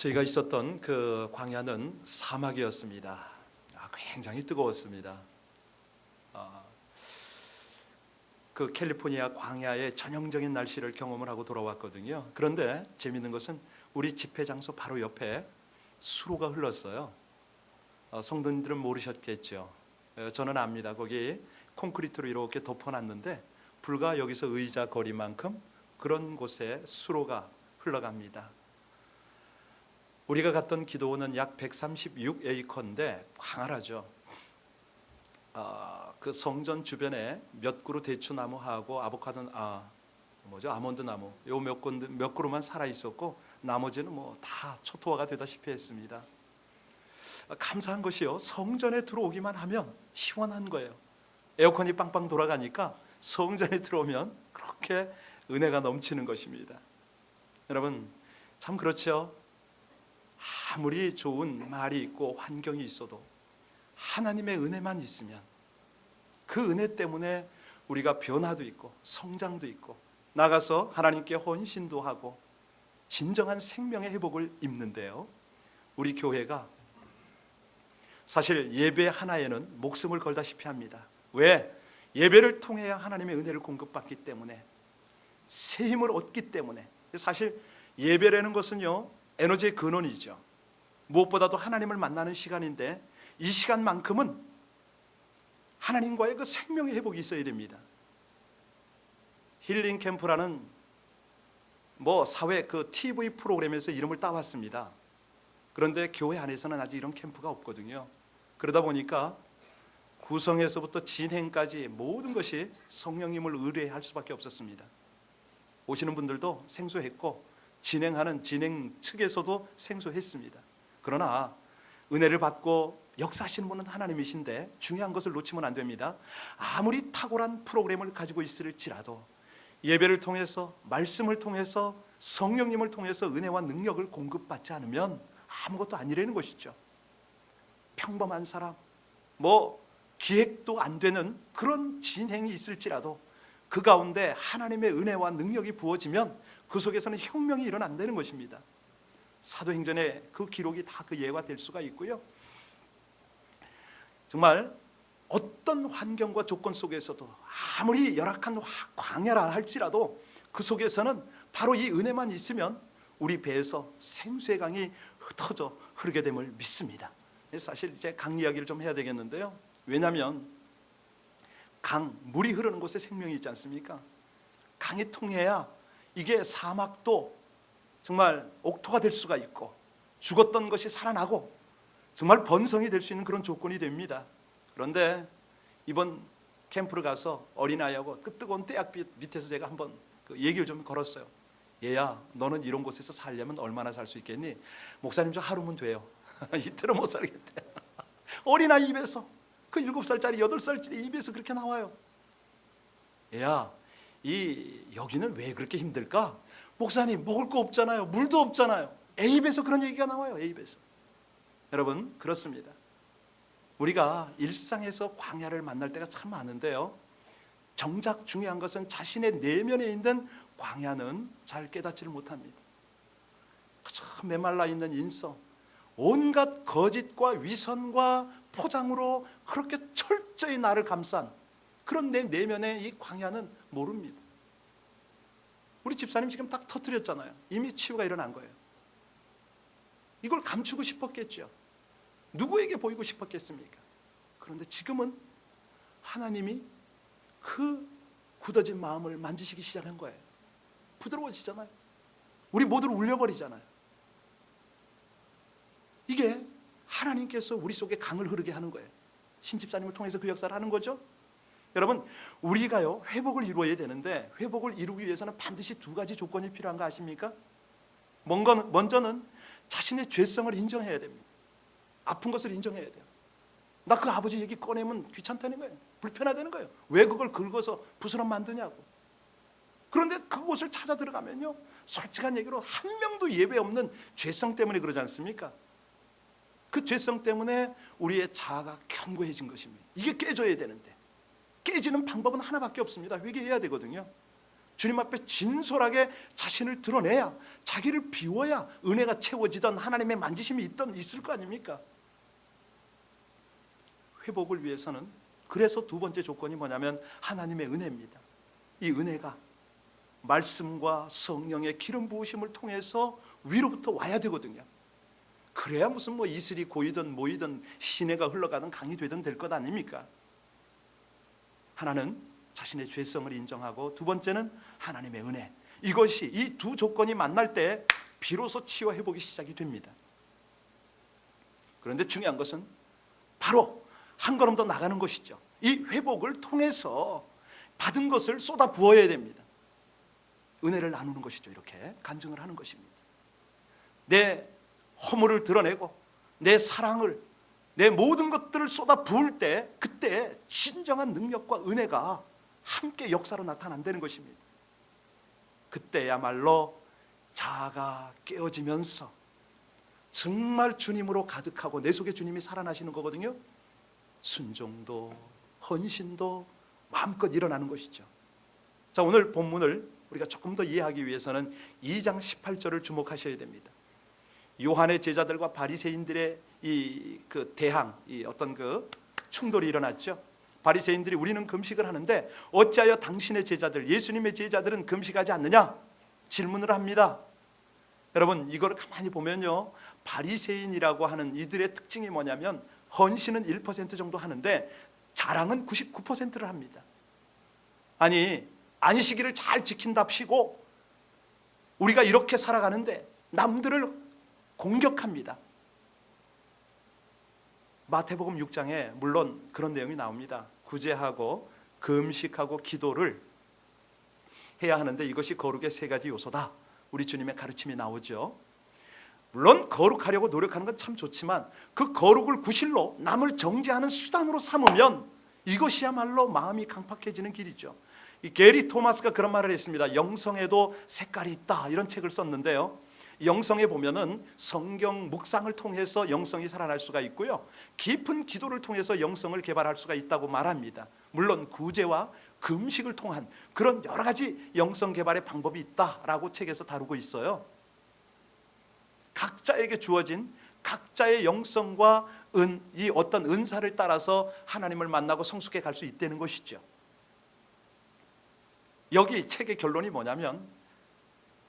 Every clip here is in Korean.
저희가 있었던 그 광야는 사막이었습니다. 굉장히 뜨거웠습니다. 그 캘리포니아 광야의 전형적인 날씨를 경험을 하고 돌아왔거든요. 그런데 재미있는 것은 우리 집회 장소 바로 옆에 수로가 흘렀어요. 성도님들은 모르셨겠죠. 저는 압니다. 거기 콘크리트로 이렇게 덮어놨는데 불과 여기서 의자 거리만큼 그런 곳에 수로가 흘러갑니다. 우리가 갔던 기도원은 약 136에이커인데 광활하죠. 그 성전 주변에 몇 그루 대추나무하고 아몬드 나무 요 몇 그루만 살아 있었고 나머지는 뭐 다 초토화가 되다시피 했습니다. 감사한 것이요, 성전에 들어오기만 하면 시원한 거예요. 에어컨이 빵빵 돌아가니까 성전에 들어오면 그렇게 은혜가 넘치는 것입니다. 여러분 참 그렇죠. 아무리 좋은 말이 있고 환경이 있어도 하나님의 은혜만 있으면 그 은혜 때문에 우리가 변화도 있고 성장도 있고 나가서 하나님께 헌신도 하고 진정한 생명의 회복을 입는데요, 우리 교회가 사실 예배 하나에는 목숨을 걸다시피 합니다. 왜? 예배를 통해야 하나님의 은혜를 공급받기 때문에, 새 힘을 얻기 때문에. 사실 예배라는 것은요 에너지의 근원이죠. 무엇보다도 하나님을 만나는 시간인데 이 시간만큼은 하나님과의 그 생명의 회복이 있어야 됩니다. 힐링 캠프라는 사회 그 TV 프로그램에서 이름을 따왔습니다. 그런데 교회 안에서는 아직 이런 캠프가 없거든요. 그러다 보니까 구성에서부터 진행까지 모든 것이 성령님을 의뢰할 수밖에 없었습니다. 오시는 분들도 생소했고 진행하는 진행 측에서도 생소했습니다. 그러나 은혜를 받고 역사하시는 분은 하나님이신데 중요한 것을 놓치면 안 됩니다. 아무리 탁월한 프로그램을 가지고 있을지라도 예배를 통해서, 말씀을 통해서, 성령님을 통해서 은혜와 능력을 공급받지 않으면 아무것도 아니라는 것이죠. 평범한 사람, 기획도 안 되는 그런 진행이 있을지라도 그 가운데 하나님의 은혜와 능력이 부어지면 그 속에서는 혁명이 일어난다는 것입니다. 사도행전의 그 기록이 다 그 예가 될 수가 있고요. 정말 어떤 환경과 조건 속에서도 아무리 열악한 광야라 할지라도 그 속에서는 바로 이 은혜만 있으면 우리 배에서 생수의 강이 흩어져 흐르게 됨을 믿습니다. 사실 이제 강 이야기를 좀 해야 되겠는데요. 왜냐하면 물이 흐르는 곳에 생명이 있지 않습니까? 강이 통해야 이게 사막도 정말 옥토가 될 수가 있고 죽었던 것이 살아나고 정말 번성이 될 수 있는 그런 조건이 됩니다. 그런데 이번 캠프를 가서 어린아이하고 그 뜨거운 떼약빛 밑에서 제가 한번 그 얘기를 좀 걸었어요. 얘야, 너는 이런 곳에서 살려면 얼마나 살 수 있겠니? 목사님 저 하루면 돼요. 이틀은 못 살겠대. 어린아이 입에서, 그 7살짜리 8살짜리 입에서 그렇게 나와요. 얘야, 여기는 왜 그렇게 힘들까? 목사님 먹을 거 없잖아요. 물도 없잖아요. 애 입에서 그런 얘기가 나와요. 애 입에서. 여러분 그렇습니다. 우리가 일상에서 광야를 만날 때가 참 많은데요, 정작 중요한 것은 자신의 내면에 있는 광야는 잘 깨닫지를 못합니다. 그저 메말라 있는 인성, 온갖 거짓과 위선과 포장으로 그렇게 철저히 나를 감싼 그런 내 내면의 이 광야는 모릅니다. 우리 집사님 지금 딱 터뜨렸잖아요. 이미 치유가 일어난 거예요. 이걸 감추고 싶었겠죠. 누구에게 보이고 싶었겠습니까? 그런데 지금은 하나님이 그 굳어진 마음을 만지시기 시작한 거예요. 부드러워지잖아요. 우리 모두를 울려버리잖아요. 이게 하나님께서 우리 속에 강을 흐르게 하는 거예요. 신집사님을 통해서 그 역사를 하는 거죠. 여러분 우리가요 회복을 이루어야 되는데 회복을 이루기 위해서는 반드시 2가지 조건이 필요한 거 아십니까? 먼저는 자신의 죄성을 인정해야 됩니다. 아픈 것을 인정해야 돼요. 나 그 아버지 얘기 꺼내면 귀찮다는 거예요. 불편하다는 거예요. 왜 그걸 긁어서 부스럼 만드냐고. 그런데 그곳을 찾아 들어가면요, 솔직한 얘기로 한 명도 예배 없는 죄성 때문에 그러지 않습니까? 그 죄성 때문에 우리의 자아가 견고해진 것입니다. 이게 깨져야 되는데 깨지는 방법은 하나밖에 없습니다. 회개해야 되거든요. 주님 앞에 진솔하게 자신을 드러내야, 자기를 비워야 은혜가 채워지던 하나님의 만지심이 있을 거 아닙니까? 회복을 위해서는, 그래서 두 번째 조건이 뭐냐면 하나님의 은혜입니다. 이 은혜가 말씀과 성령의 기름 부으심을 통해서 위로부터 와야 되거든요. 그래야 무슨 이슬이 고이든 모이든 시내가 흘러가는 강이 되든 될 것 아닙니까? 하나는 자신의 죄성을 인정하고, 두 번째는 하나님의 은혜. 이것이, 이 두 조건이 만날 때 비로소 치유 회복이 시작이 됩니다. 그런데 중요한 것은 바로 한 걸음 더 나가는 것이죠. 이 회복을 통해서 받은 것을 쏟아 부어야 됩니다. 은혜를 나누는 것이죠. 이렇게 간증을 하는 것입니다. 내 허물을 드러내고 내 사랑을, 내 모든 것들을 쏟아 부을 때, 그때 진정한 능력과 은혜가 함께 역사로 나타난다는 것입니다. 그때야말로 자아가 깨어지면서 정말 주님으로 가득하고 내 속에 주님이 살아나시는 거거든요. 순종도 헌신도 마음껏 일어나는 것이죠. 자, 오늘 본문을 우리가 조금 더 이해하기 위해서는 2장 18절을 주목하셔야 됩니다. 요한의 제자들과 바리새인들의 대항, 어떤 충돌이 일어났죠. 바리새인들이 우리는 금식을 하는데 어찌하여 당신의 제자들, 예수님의 제자들은 금식하지 않느냐? 질문을 합니다. 여러분, 이걸 가만히 보면요, 바리새인이라고 하는 이들의 특징이 뭐냐면 헌신은 1% 정도 하는데 자랑은 99%를 합니다. 아니, 안식일을 잘 지킨답시고 우리가 이렇게 살아가는데 남들을 공격합니다. 마태복음 6장에 물론 그런 내용이 나옵니다. 구제하고 금식하고 기도를 해야 하는데 이것이 거룩의 세 가지 요소다. 우리 주님의 가르침이 나오죠. 물론 거룩하려고 노력하는 건 참 좋지만 그 거룩을 구실로 남을 정죄하는 수단으로 삼으면 이것이야말로 마음이 강팍해지는 길이죠. 이 게리 토마스가 그런 말을 했습니다. 영성에도 색깔이 있다, 이런 책을 썼는데요. 영성에 보면은 성경 묵상을 통해서 영성이 살아날 수가 있고요, 깊은 기도를 통해서 영성을 개발할 수가 있다고 말합니다. 물론 구제와 금식을 통한 그런 여러 가지 영성 개발의 방법이 있다라고 책에서 다루고 있어요. 각자에게 주어진 각자의 영성과 이 어떤 은사를 따라서 하나님을 만나고 성숙해 갈 수 있다는 것이죠. 여기 책의 결론이 뭐냐면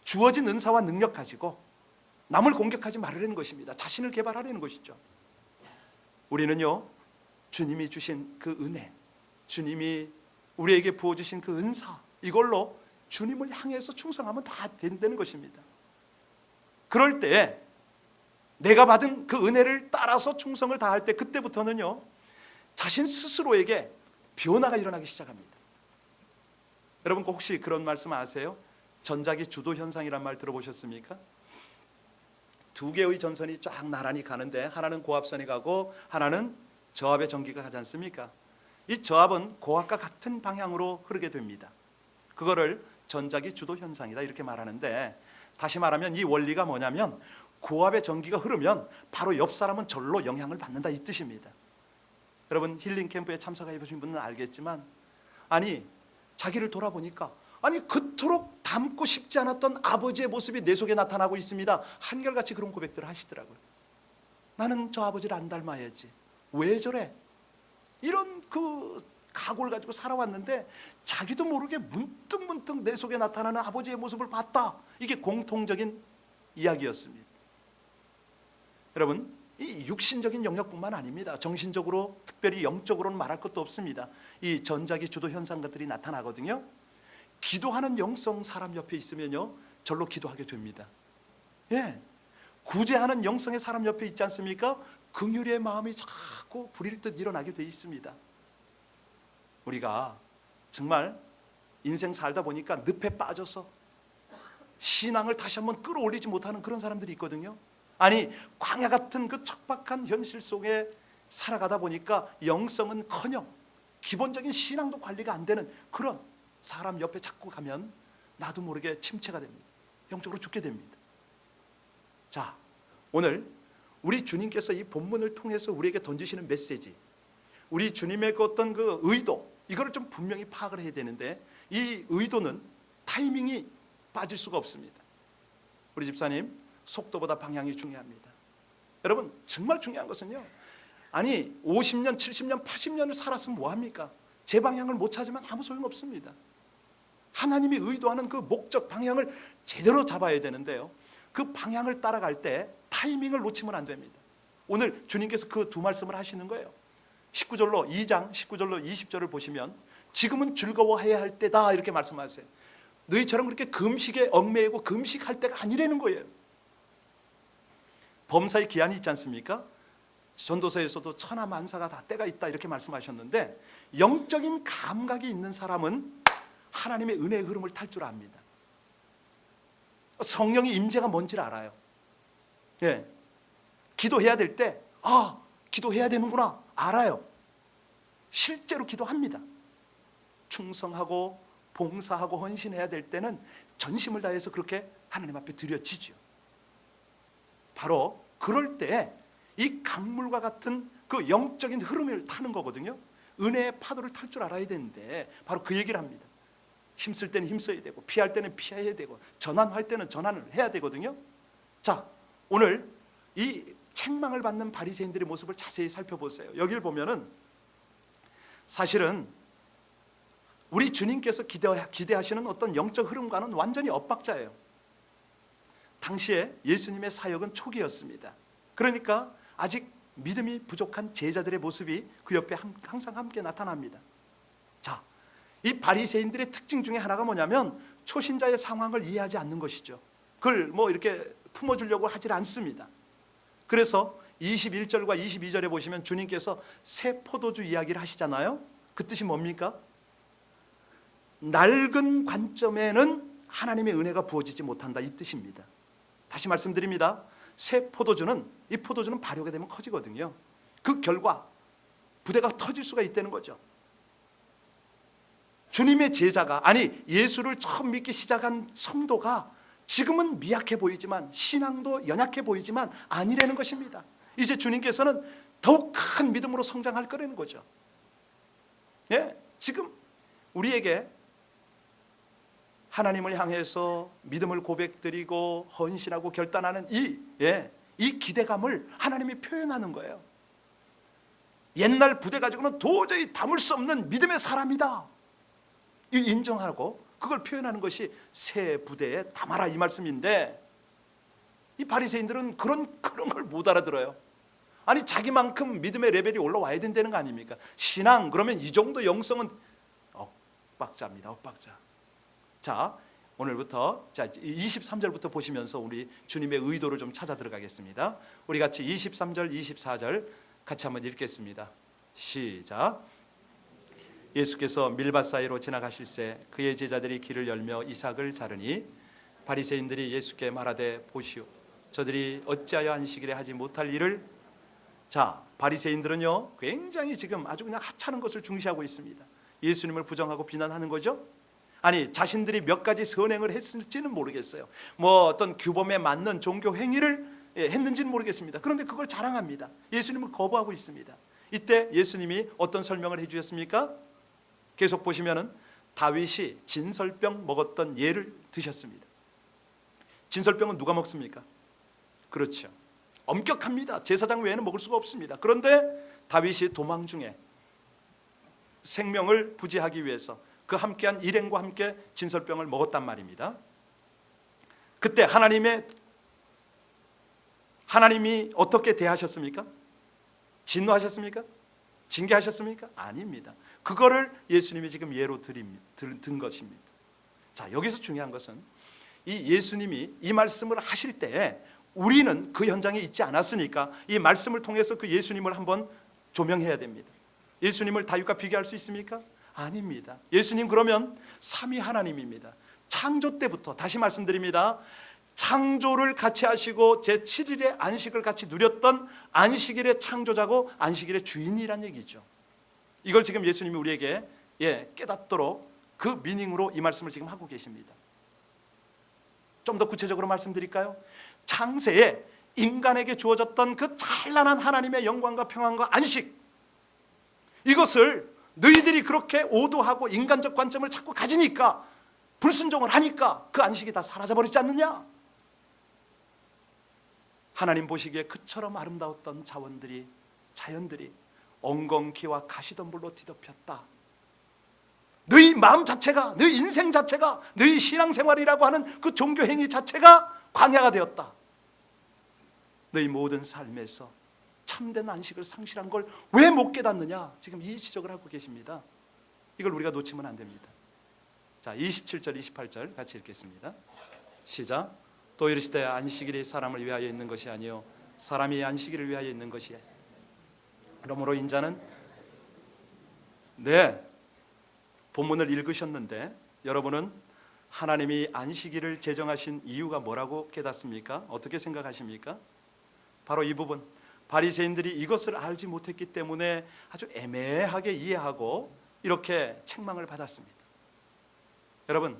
주어진 은사와 능력 가지고 남을 공격하지 말으라는 것입니다. 자신을 개발하려는 것이죠. 우리는요, 주님이 주신 그 은혜, 주님이 우리에게 부어주신 그 은사, 이걸로 주님을 향해서 충성하면 다 된다는 것입니다. 그럴 때 내가 받은 그 은혜를 따라서 충성을 다할 때, 그때부터는요, 자신 스스로에게 변화가 일어나기 시작합니다. 여러분 혹시 그런 말씀 아세요? 전자기 주도 현상이란 말 들어보셨습니까? 두 개의 전선이 쫙 나란히 가는데 하나는 고압선이 가고 하나는 저압의 전기가 가지 않습니까? 이 저압은 고압과 같은 방향으로 흐르게 됩니다. 그거를 전자기 주도 현상이다 이렇게 말하는데, 다시 말하면 이 원리가 뭐냐면 고압의 전기가 흐르면 바로 옆 사람은 절로 영향을 받는다, 이 뜻입니다. 여러분 힐링 캠프에 참석해 보신 분은 알겠지만, 아니 자기를 돌아보니까 그토록 닮고 싶지 않았던 아버지의 모습이 내 속에 나타나고 있습니다. 한결같이 그런 고백들을 하시더라고요. 나는 저 아버지를 안 닮아야지, 왜 저래? 이런 각오를 가지고 살아왔는데 자기도 모르게 문득문득 내 속에 나타나는 아버지의 모습을 봤다. 이게 공통적인 이야기였습니다. 여러분, 이 육신적인 영역뿐만 아닙니다. 정신적으로, 특별히 영적으로는 말할 것도 없습니다. 이 전자기 주도 현상 것들이 나타나거든요. 기도하는 영성 사람 옆에 있으면요, 절로 기도하게 됩니다. 예, 구제하는 영성의 사람 옆에 있지 않습니까? 긍휼의 마음이 자꾸 불일 듯 일어나게 돼 있습니다. 우리가 정말 인생 살다 보니까 늪에 빠져서 신앙을 다시 한번 끌어올리지 못하는 그런 사람들이 있거든요. 아니, 광야 같은 그 척박한 현실 속에 살아가다 보니까 영성은커녕 기본적인 신앙도 관리가 안 되는 그런 사람 옆에 자꾸 가면 나도 모르게 침체가 됩니다. 영적으로 죽게 됩니다. 자, 오늘 우리 주님께서 이 본문을 통해서 우리에게 던지시는 메시지, 우리 주님의 그 어떤 그 의도, 이거를 좀 분명히 파악을 해야 되는데, 이 의도는 타이밍이 빠질 수가 없습니다. 우리 집사님, 속도보다 방향이 중요합니다. 여러분, 정말 중요한 것은요, 아니 50년, 70년, 80년을 살았으면 뭐합니까? 제 방향을 못 찾으면 아무 소용없습니다. 하나님이 의도하는 그 목적 방향을 제대로 잡아야 되는데요, 그 방향을 따라갈 때 타이밍을 놓치면 안 됩니다. 오늘 주님께서 그 두 말씀을 하시는 거예요. 19절로 2장 19절로 20절을 보시면 지금은 즐거워해야 할 때다 이렇게 말씀하세요. 너희처럼 그렇게 금식에 얽매이고 금식할 때가 아니라는 거예요. 범사의 기한이 있지 않습니까? 전도서에서도 천하만사가 다 때가 있다 이렇게 말씀하셨는데, 영적인 감각이 있는 사람은 하나님의 은혜의 흐름을 탈 줄 압니다. 성령의 임재가 뭔지를 알아요. 예. 기도해야 될 때 기도해야 되는구나 알아요. 실제로 기도합니다. 충성하고 봉사하고 헌신해야 될 때는 전심을 다해서 그렇게 하나님 앞에 드려지죠. 바로 그럴 때 이 강물과 같은 그 영적인 흐름을 타는 거거든요. 은혜의 파도를 탈 줄 알아야 되는데 바로 그 얘기를 합니다. 힘쓸 때는 힘써야 되고, 피할 때는 피해야 되고, 전환할 때는 전환을 해야 되거든요. 자, 오늘 이 책망을 받는 바리새인들의 모습을 자세히 살펴보세요. 여기를 보면은 사실은 우리 주님께서 기대하시는 어떤 영적 흐름과는 완전히 엇박자예요. 당시에 예수님의 사역은 초기였습니다. 그러니까 아직 믿음이 부족한 제자들의 모습이 그 옆에 항상 함께 나타납니다. 자, 이 바리새인들의 특징 중에 하나가 뭐냐면 초신자의 상황을 이해하지 않는 것이죠. 그걸 뭐 이렇게 품어주려고 하질 않습니다. 그래서 21절과 22절에 보시면 주님께서 새 포도주 이야기를 하시잖아요. 그 뜻이 뭡니까? 낡은 관점에는 하나님의 은혜가 부어지지 못한다 이 뜻입니다. 다시 말씀드립니다. 새 포도주는, 이 포도주는 발효가 되면 커지거든요. 그 결과 부대가 터질 수가 있다는 거죠. 주님의 제자가, 아니 예수를 처음 믿기 시작한 성도가 지금은 미약해 보이지만, 신앙도 연약해 보이지만 아니라는 것입니다. 이제 주님께서는 더욱 큰 믿음으로 성장할 거라는 거죠. 예, 지금 우리에게 하나님을 향해서 믿음을 고백드리고 헌신하고 결단하는 이 기대감을 하나님이 표현하는 거예요. 옛날 부대 가지고는 도저히 담을 수 없는 믿음의 사람이다, 이 인정하고 그걸 표현하는 것이 새 부대에 담아라 이 말씀인데, 이 바리새인들은 그런 걸 못 알아들어요. 아니 자기만큼 믿음의 레벨이 올라와야 된다는 거 아닙니까? 신앙 그러면 이 정도 영성은 엇박자입니다. 엇박자. 자, 오늘부터 23절부터 보시면서 우리 주님의 의도를 좀 찾아 들어가겠습니다. 우리 같이 23절 24절 같이 한번 읽겠습니다. 시작. 예수께서 밀밭 사이로 지나가실새 그의 제자들이 길을 열며 이삭을 자르니 바리새인들이 예수께 말하되 보시오, 저들이 어찌하여 안식일에 하지 못할 일을. 자, 바리새인들은요 굉장히 지금 아주 그냥 하찮은 것을 중시하고 있습니다. 예수님을 부정하고 비난하는 거죠. 아니 자신들이 몇 가지 선행을 했을지는 모르겠어요. 뭐 어떤 규범에 맞는 종교 행위를 했는지는 모르겠습니다. 그런데 그걸 자랑합니다. 예수님을 거부하고 있습니다. 이때 예수님이 어떤 설명을 해주셨습니까? 계속 보시면은 다윗이 진설병 먹었던 예를 드셨습니다. 진설병은 누가 먹습니까? 그렇죠, 엄격합니다. 제사장 외에는 먹을 수가 없습니다. 그런데 다윗이 도망 중에 생명을 부지하기 위해서 그 함께한 일행과 함께 진설병을 먹었단 말입니다. 그때 하나님이 어떻게 대하셨습니까? 진노하셨습니까? 징계하셨습니까? 아닙니다. 그거를 예수님이 지금 예로 든 것입니다. 자, 여기서 중요한 것은 이 예수님이 이 말씀을 하실 때 우리는 그 현장에 있지 않았으니까 이 말씀을 통해서 그 예수님을 한번 조명해야 됩니다. 예수님을 다윗과 비교할 수 있습니까? 아닙니다. 예수님 그러면 삼위 하나님입니다. 창조 때부터, 다시 말씀드립니다, 창조를 같이 하시고 제7일의 안식을 같이 누렸던 안식일의 창조자고 안식일의 주인이란 얘기죠. 이걸 지금 예수님이 우리에게 깨닫도록 그 미닝으로 이 말씀을 지금 하고 계십니다. 좀 더 구체적으로 말씀드릴까요? 창세에 인간에게 주어졌던 그 찬란한 하나님의 영광과 평안과 안식, 이것을 너희들이 그렇게 오도하고 인간적 관점을 자꾸 가지니까 불순종을 하니까 그 안식이 다 사라져버리지 않느냐? 하나님 보시기에 그처럼 아름다웠던 자연들이 엉겅퀴와 가시덤불로 뒤덮였다. 너희 마음 자체가, 너희 인생 자체가, 너희 신앙생활이라고 하는 그 종교행위 자체가 광야가 되었다. 너희 모든 삶에서 참된 안식을 상실한 걸 왜 못 깨닫느냐? 지금 이 지적을 하고 계십니다. 이걸 우리가 놓치면 안 됩니다. 자, 27절 28절 같이 읽겠습니다. 시작. 또 이르시되 안식일이 사람을 위하여 있는 것이 아니요 사람이 안식일을 위하여 있는 것이야. 그러므로 인자는 본문을 읽으셨는데 여러분은 하나님이 안식일을 제정하신 이유가 뭐라고 깨닫습니까? 어떻게 생각하십니까? 바로 이 부분, 바리새인들이 이것을 알지 못했기 때문에 아주 애매하게 이해하고 이렇게 책망을 받았습니다. 여러분,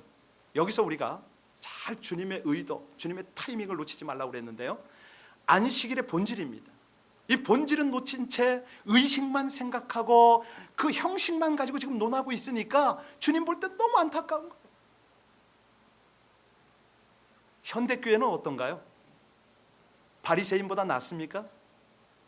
여기서 우리가 잘 주님의 의도, 주님의 타이밍을 놓치지 말라고 그랬는데요, 안식일의 본질입니다. 이 본질은 놓친 채 의식만 생각하고 그 형식만 가지고 지금 논하고 있으니까 주님 볼 때 너무 안타까운 거예요. 현대교회는 어떤가요? 바리새인보다 낫습니까?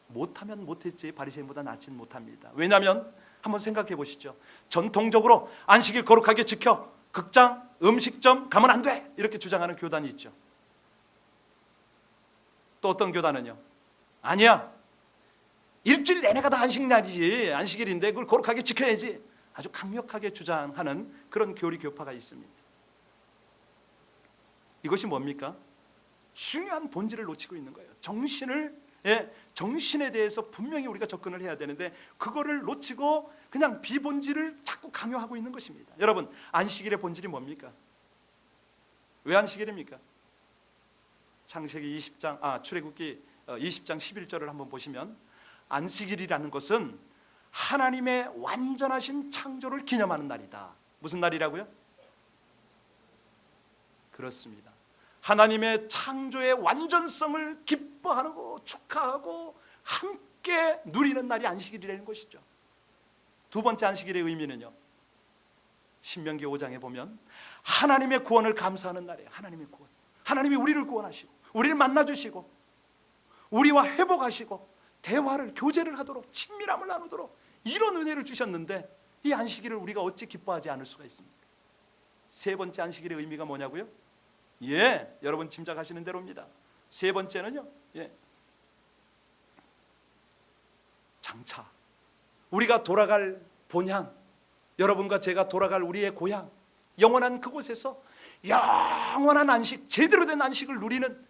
못하면 못했지 바리새인보다 낫지는 못합니다. 왜냐하면 한번 생각해 보시죠. 전통적으로 안식일 거룩하게 지켜, 극장, 음식점 가면 안 돼, 이렇게 주장하는 교단이 있죠. 또 어떤 교단은요, 아니야, 일주일 내내가 다 안식날이지, 안식일인데 그걸 거룩하게 지켜야지, 아주 강력하게 주장하는 그런 교리 교파가 있습니다. 이것이 뭡니까? 중요한 본질을 놓치고 있는 거예요. 정신에 대해서 분명히 우리가 접근을 해야 되는데 그거를 놓치고 그냥 비본질을 자꾸 강요하고 있는 것입니다. 여러분, 안식일의 본질이 뭡니까? 왜 안식일입니까? 출애굽기 20장 11절을 한번 보시면 안식일이라는 것은 하나님의 완전하신 창조를 기념하는 날이다. 무슨 날이라고요? 그렇습니다. 하나님의 창조의 완전성을 기뻐하고 축하하고 함께 누리는 날이 안식일이라는 것이죠. 두 번째 안식일의 의미는요, 신명기 5장에 보면 하나님의 구원을 감사하는 날이에요. 하나님의 구원, 하나님이 우리를 구원하시고 우리를 만나주시고 우리와 회복하시고 대화를, 교제를 하도록, 친밀함을 나누도록 이런 은혜를 주셨는데 이 안식일을 우리가 어찌 기뻐하지 않을 수가 있습니까? 세 번째 안식일의 의미가 뭐냐고요? 여러분 짐작하시는 대로입니다. 세 번째는요, 장차 우리가 돌아갈 본향, 여러분과 제가 돌아갈 우리의 고향, 영원한 그곳에서 영원한 안식, 제대로 된 안식을 누리는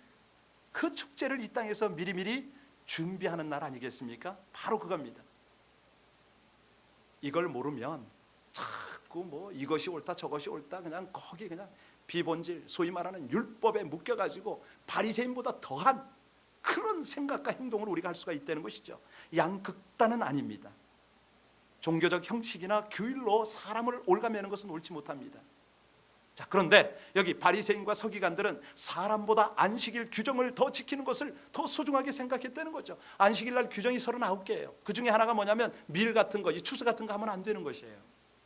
그 축제를 이 땅에서 미리미리 준비하는 날 아니겠습니까? 바로 그겁니다. 이걸 모르면 자꾸 이것이 옳다 저것이 옳다, 그냥 거기 그냥 비본질, 소위 말하는 율법에 묶여가지고 바리새인보다 더한 그런 생각과 행동을 우리가 할 수가 있다는 것이죠. 양극단은 아닙니다. 종교적 형식이나 규율로 사람을 올가매는 것은 옳지 못합니다. 자, 그런데 여기 바리새인과 서기관들은 사람보다 안식일 규정을 더 지키는 것을 더 소중하게 생각했다는 거죠. 안식일 날 규정이 39개예요. 그 중에 하나가 뭐냐면 밀 같은 거, 이 추수 같은 거 하면 안 되는 것이에요.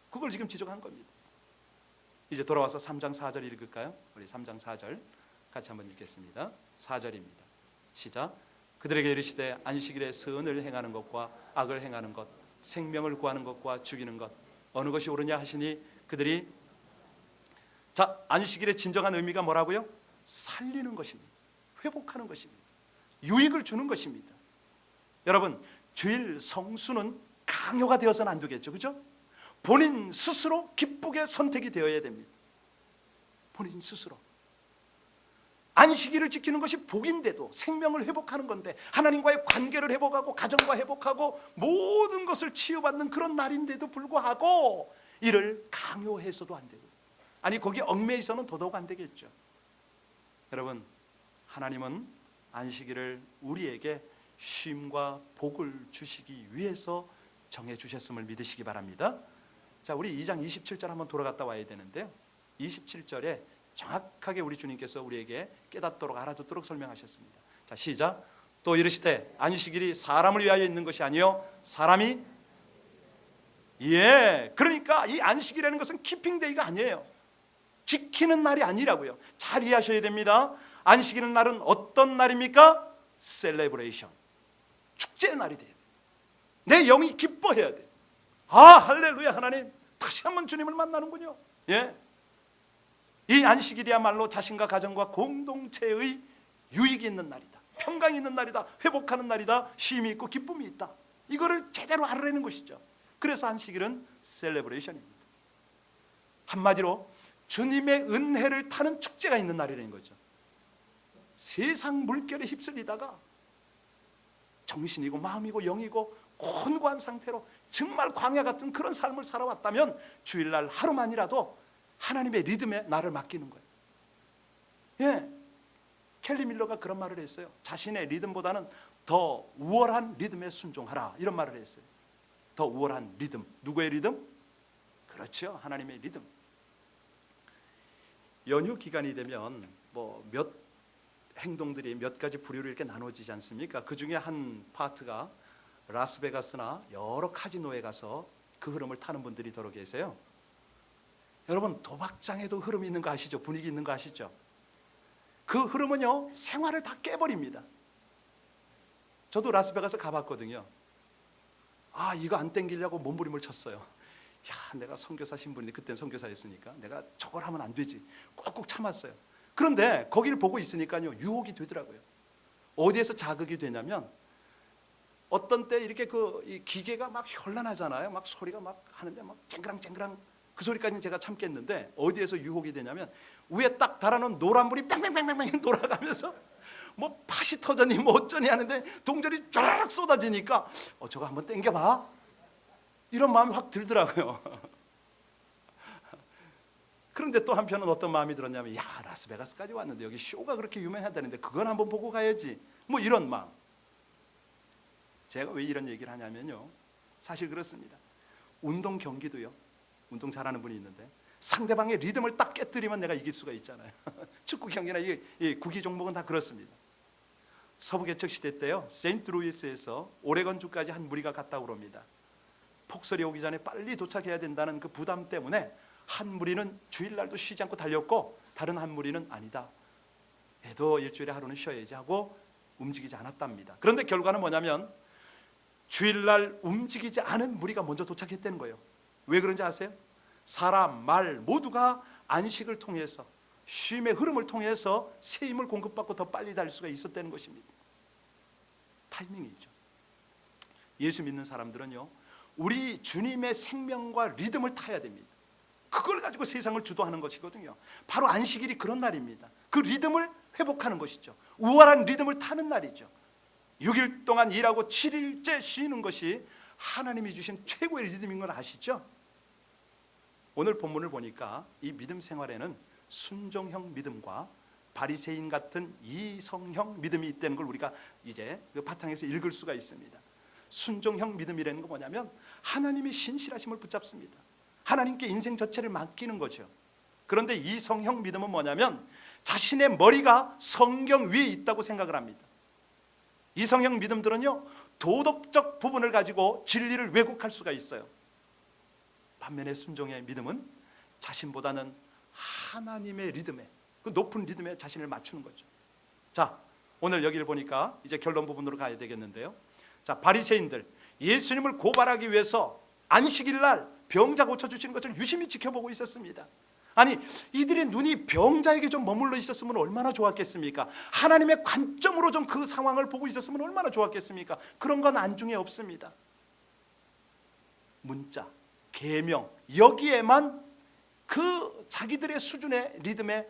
그걸 지금 지적한 겁니다. 이제 돌아와서 3장 4절 읽을까요? 우리 3장 4절 같이 한번 읽겠습니다. 4절입니다. 시작. 그들에게 이르시되 안식일에 선을 행하는 것과 악을 행하는 것, 생명을 구하는 것과 죽이는 것, 어느 것이 옳으냐 하시니 그들이, 자, 안식일의 진정한 의미가 뭐라고요? 살리는 것입니다. 회복하는 것입니다. 유익을 주는 것입니다. 여러분, 주일 성수는 강요가 되어서는 안 되겠죠, 그죠? 본인 스스로 기쁘게 선택이 되어야 됩니다. 본인 스스로. 안식일을 지키는 것이 복인데도 생명을 회복하는 건데, 하나님과의 관계를 회복하고 가정과 회복하고 모든 것을 치유받는 그런 날인데도 불구하고 이를 강요해서도 안 되고, 아니 거기에 얽매이서는 더더욱 안 되겠죠. 여러분, 하나님은 안식일을 우리에게 쉼과 복을 주시기 위해서 정해 주셨음을 믿으시기 바랍니다. 자, 우리 2장 27절 한번 돌아갔다 와야 되는데요, 27절에 정확하게 우리 주님께서 우리에게 깨닫도록 알아듣도록 설명하셨습니다. 자, 시작. 또 이르시되 안식일이 사람을 위하여 있는 것이 아니요 사람이, 그러니까 이 안식이라는 것은 키핑데이가 아니에요. 지키는 날이 아니라고요. 잘 이해하셔야 됩니다. 안식일은 날은 어떤 날입니까? 셀레브레이션, 축제의 날이 돼야 돼. 내 영이 기뻐해야 돼. 아, 할렐루야, 하나님 다시 한번 주님을 만나는군요. 예, 이 안식일이야말로 자신과 가정과 공동체의 유익이 있는 날이다, 평강이 있는 날이다, 회복하는 날이다, 쉼이 있고 기쁨이 있다. 이거를 제대로 알아내는 것이죠. 그래서 안식일은 셀레브레이션입니다. 한마디로 주님의 은혜를 타는 축제가 있는 날이라는 거죠. 세상 물결에 휩쓸리다가 정신이고 마음이고 영이고 곤고한 상태로 정말 광야 같은 그런 삶을 살아왔다면 주일날 하루만이라도 하나님의 리듬에 나를 맡기는 거예요. 예, 켈리 밀러가 그런 말을 했어요. 자신의 리듬보다는 더 우월한 리듬에 순종하라, 이런 말을 했어요. 더 우월한 리듬, 누구의 리듬? 그렇죠, 하나님의 리듬. 연휴 기간이 되면 뭐 몇 행동들이 몇 가지 부류로 이렇게 나눠지지 않습니까? 그 중에 한 파트가 라스베가스나 여러 카지노에 가서 그 흐름을 타는 분들이 더러 계세요. 여러분, 도박장에도 흐름이 있는 거 아시죠? 분위기 있는 거 아시죠? 그 흐름은요, 생활을 다 깨버립니다. 저도 라스베가스 가봤거든요. 아, 이거 안 땡기려고 몸부림을 쳤어요. 야, 내가 선교사 신분인데, 그땐 선교사였으니까 내가 저걸 하면 안 되지, 꾹꾹 참았어요. 그런데 거기를 보고 있으니까요, 유혹이 되더라고요. 어디에서 자극이 되냐면, 어떤 때 이렇게 이 기계가 막 현란하잖아요. 막 소리가 막 하는데 막 쨍그랑쨍그랑, 그 소리까지는 제가 참겠는데, 어디에서 유혹이 되냐면 위에 딱 달아놓은 노란불이 뺑뺑뺑뺑뺑 돌아가면서 뭐 팥이 터졌니 뭐 어쩌니 하는데 동전이 쫙 쏟아지니까 저거 한번 땡겨봐, 이런 마음이 확 들더라고요. 그런데 또 한편은 어떤 마음이 들었냐면, 야, 라스베가스까지 왔는데 여기 쇼가 그렇게 유명하다는데 그건 한번 보고 가야지, 뭐 이런 마음. 제가 왜 이런 얘기를 하냐면요, 사실 그렇습니다. 운동 경기도요, 운동 잘하는 분이 있는데 상대방의 리듬을 딱 깨뜨리면 내가 이길 수가 있잖아요. 축구 경기나 이 구기 종목은 다 그렇습니다. 서부 개척 시대 때요, 세인트루이스에서 오레건주까지 한 무리가 갔다고 그럽니다. 폭설이 오기 전에 빨리 도착해야 된다는 그 부담 때문에 한 무리는 주일날도 쉬지 않고 달렸고, 다른 한 무리는 아니다, 해도 일주일에 하루는 쉬어야지 하고 움직이지 않았답니다. 그런데 결과는 뭐냐면 주일날 움직이지 않은 무리가 먼저 도착했다는 거예요. 왜 그런지 아세요? 사람, 말 모두가 안식을 통해서, 쉼의 흐름을 통해서 새 힘을 공급받고 더 빨리 달릴 수가 있었다는 것입니다. 타이밍이죠. 예수 믿는 사람들은요, 우리 주님의 생명과 리듬을 타야 됩니다. 그걸 가지고 세상을 주도하는 것이거든요. 바로 안식일이 그런 날입니다. 그 리듬을 회복하는 것이죠. 우월한 리듬을 타는 날이죠. 6일 동안 일하고 7일째 쉬는 것이 하나님이 주신 최고의 리듬인 걸 아시죠? 오늘 본문을 보니까 이 믿음 생활에는 순종형 믿음과 바리새인 같은 이성형 믿음이 있다는 걸 우리가 이제 그 바탕에서 읽을 수가 있습니다. 순종형 믿음이라는 건 뭐냐면 하나님의 신실하심을 붙잡습니다. 하나님께 인생 전체를 맡기는 거죠. 그런데 이성형 믿음은 뭐냐면 자신의 머리가 성경 위에 있다고 생각을 합니다. 이성형 믿음들은요, 도덕적 부분을 가지고 진리를 왜곡할 수가 있어요. 반면에 순종의 믿음은 자신보다는 하나님의 리듬에, 그 높은 리듬에 자신을 맞추는 거죠. 자, 오늘 여기를 보니까 이제 결론 부분으로 가야 되겠는데요. 자, 바리새인들 예수님을 고발하기 위해서 안식일 날 병자 고쳐주시는 것을 유심히 지켜보고 있었습니다. 아니, 이들의 눈이 병자에게 좀 머물러 있었으면 얼마나 좋았겠습니까? 하나님의 관점으로 좀 그 상황을 보고 있었으면 얼마나 좋았겠습니까? 그런 건 안중에 없습니다. 문자, 계명, 여기에만 그 자기들의 수준의 리듬에,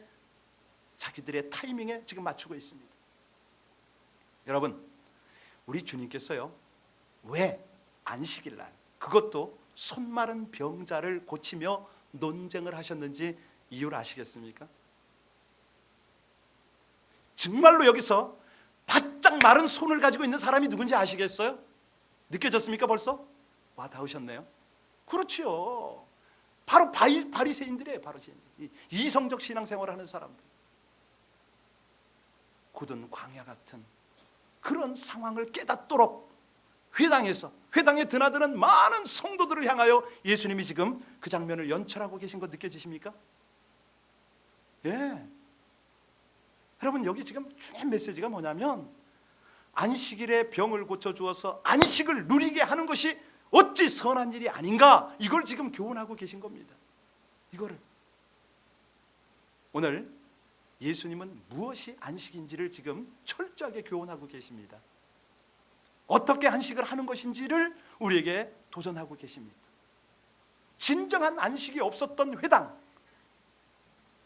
자기들의 타이밍에 지금 맞추고 있습니다. 여러분, 우리 주님께서요, 왜 안식일 날, 그것도 손 마른 병자를 고치며 논쟁을 하셨는지 이유를 아시겠습니까? 정말로 여기서 바짝 마른 손을 가지고 있는 사람이 누군지 아시겠어요? 느껴졌습니까? 벌써? 와, 닿으셨네요. 그렇지요. 바로 바리새인들이에요. 바리새인들. 이성적 신앙생활을 하는 사람들. 굳은 광야 같은 그런 상황을 깨닫도록 회당에 드나드는 많은 성도들을 향하여 예수님이 지금 그 장면을 연출하고 계신 거 느껴지십니까? 예. 여러분 여기 지금 중요한 메시지가 뭐냐면 안식일에 병을 고쳐주어서 안식을 누리게 하는 것이 어찌 선한 일이 아닌가, 이걸 지금 교훈하고 계신 겁니다. 이거를 오늘 예수님은 무엇이 안식인지를 지금 철저하게 교훈하고 계십니다. 어떻게 안식을 하는 것인지를 우리에게 도전하고 계십니다. 진정한 안식이 없었던 회당,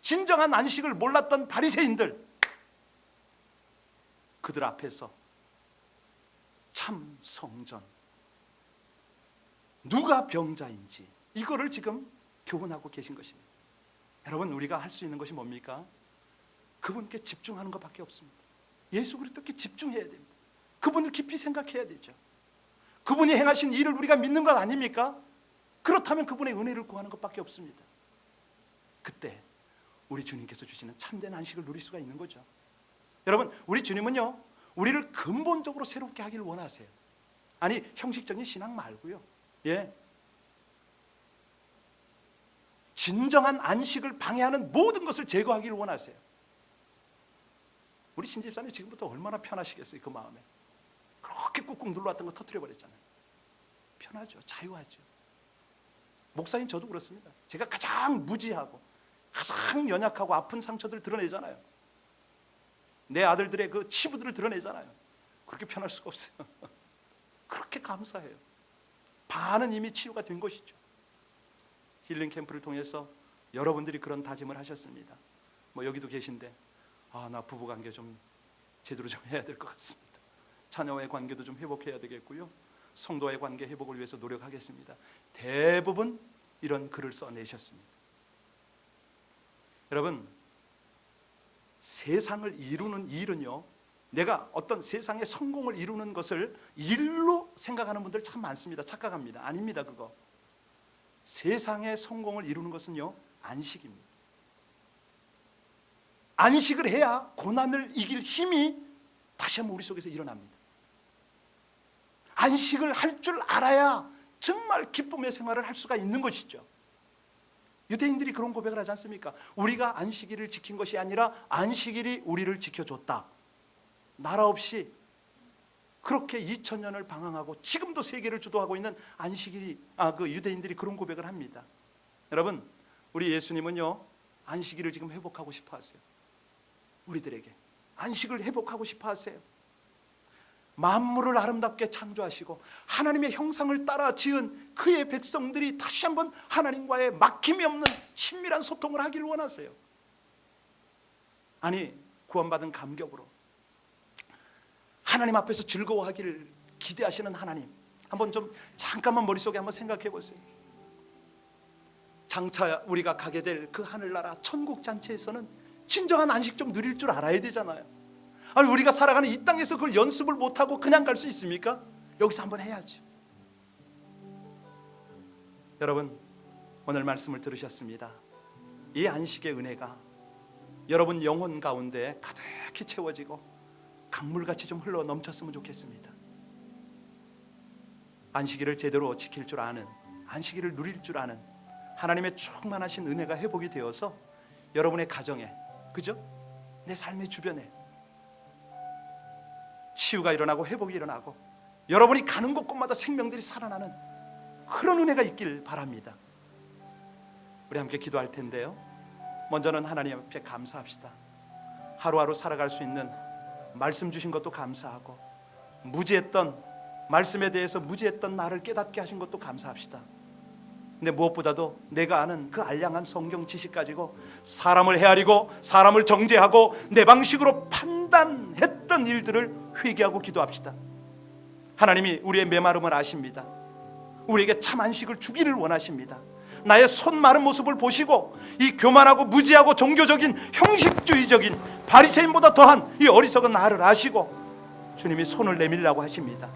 진정한 안식을 몰랐던 바리새인들, 그들 앞에서 참 성전, 누가 병자인지 이거를 지금 교훈하고 계신 것입니다. 여러분 우리가 할 수 있는 것이 뭡니까? 그분께 집중하는 것밖에 없습니다. 예수 그리스도께 집중해야 됩니다. 그분을 깊이 생각해야 되죠. 그분이 행하신 일을 우리가 믿는 것 아닙니까? 그렇다면 그분의 은혜를 구하는 것밖에 없습니다. 그때 우리 주님께서 주시는 참된 안식을 누릴 수가 있는 거죠. 여러분 우리 주님은요 우리를 근본적으로 새롭게 하기를 원하세요. 아니 형식적인 신앙 말고요, 예, 진정한 안식을 방해하는 모든 것을 제거하기를 원하세요. 우리 신집사님 지금부터 얼마나 편하시겠어요. 그 마음에 그렇게 꾹꾹 눌러왔던 거 터뜨려버렸잖아요. 편하죠. 자유하죠. 목사님 저도 그렇습니다. 제가 가장 무지하고 가장 연약하고 아픈 상처들을 드러내잖아요. 내 아들들의 그 치부들을 드러내잖아요. 그렇게 편할 수가 없어요. 그렇게 감사해요. 반은 이미 치유가 된 것이죠. 힐링 캠프를 통해서 여러분들이 그런 다짐을 하셨습니다. 뭐 여기도 계신데 나 부부관계 좀 제대로 좀 해야 될 것 같습니다. 자녀와의 관계도 좀 회복해야 되겠고요, 성도와의 관계 회복을 위해서 노력하겠습니다. 대부분 이런 글을 써내셨습니다. 여러분 세상을 이루는 일은요, 내가 어떤 세상의 성공을 이루는 것을 일로 생각하는 분들 참 많습니다. 착각합니다. 아닙니다. 그거 세상의 성공을 이루는 것은요 안식입니다. 안식을 해야 고난을 이길 힘이 다시 한번 우리 속에서 일어납니다. 안식을 할 줄 알아야 정말 기쁨의 생활을 할 수가 있는 것이죠. 유대인들이 그런 고백을 하지 않습니까? 우리가 안식일을 지킨 것이 아니라 안식일이 우리를 지켜줬다. 나라 없이 그렇게 2000년을 방황하고 지금도 세계를 주도하고 있는 안식일이 그 유대인들이 그런 고백을 합니다. 여러분 우리 예수님은요 안식일을 지금 회복하고 싶어 하세요. 우리들에게 안식을 회복하고 싶어 하세요. 만물을 아름답게 창조하시고 하나님의 형상을 따라 지은 그의 백성들이 다시 한번 하나님과의 막힘이 없는 친밀한 소통을 하기를 원하세요. 아니 구원받은 감격으로 하나님 앞에서 즐거워하기를 기대하시는 하나님, 한번 좀 잠깐만 머릿속에 한번 생각해 보세요. 장차 우리가 가게 될 그 하늘나라 천국 잔치에서는 진정한 안식 좀 누릴 줄 알아야 되잖아요. 아니 우리가 살아가는 이 땅에서 그걸 연습을 못하고 그냥 갈 수 있습니까? 여기서 한번 해야죠. 여러분 오늘 말씀을 들으셨습니다. 이 안식의 은혜가 여러분 영혼 가운데 가득히 채워지고 강물같이 좀 흘러 넘쳤으면 좋겠습니다. 안식일을 제대로 지킬 줄 아는, 안식일을 누릴 줄 아는 하나님의 충만하신 은혜가 회복이 되어서 여러분의 가정에, 그죠? 내 삶의 주변에 치유가 일어나고 회복이 일어나고 여러분이 가는 곳곳마다 생명들이 살아나는 그런 은혜가 있길 바랍니다. 우리 함께 기도할 텐데요, 먼저는 하나님 앞에 감사합시다. 하루하루 살아갈 수 있는 말씀 주신 것도 감사하고 무지했던 말씀에 대해서 무지했던 나를 깨닫게 하신 것도 감사합시다. 근데 무엇보다도 내가 아는 그 알량한 성경 지식 가지고 사람을 헤아리고 사람을 정죄하고 내 방식으로 판단했던 일들을 회개하고 기도합시다. 하나님이 우리의 메마름을 아십니다. 우리에게 참 안식을 주기를 원하십니다. 나의 손 마른 모습을 보시고 이 교만하고 무지하고 종교적인 형식주의적인 바리새인보다 더한 이 어리석은 나를 아시고 주님이 손을 내밀라고 하십니다.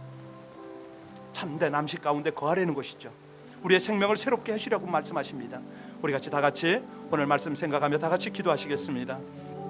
참된 안식 가운데 거하려는 것이죠. 우리의 생명을 새롭게 하시려고 말씀하십니다. 우리 같이 다 같이 오늘 말씀 생각하며 다 같이 기도하시겠습니다.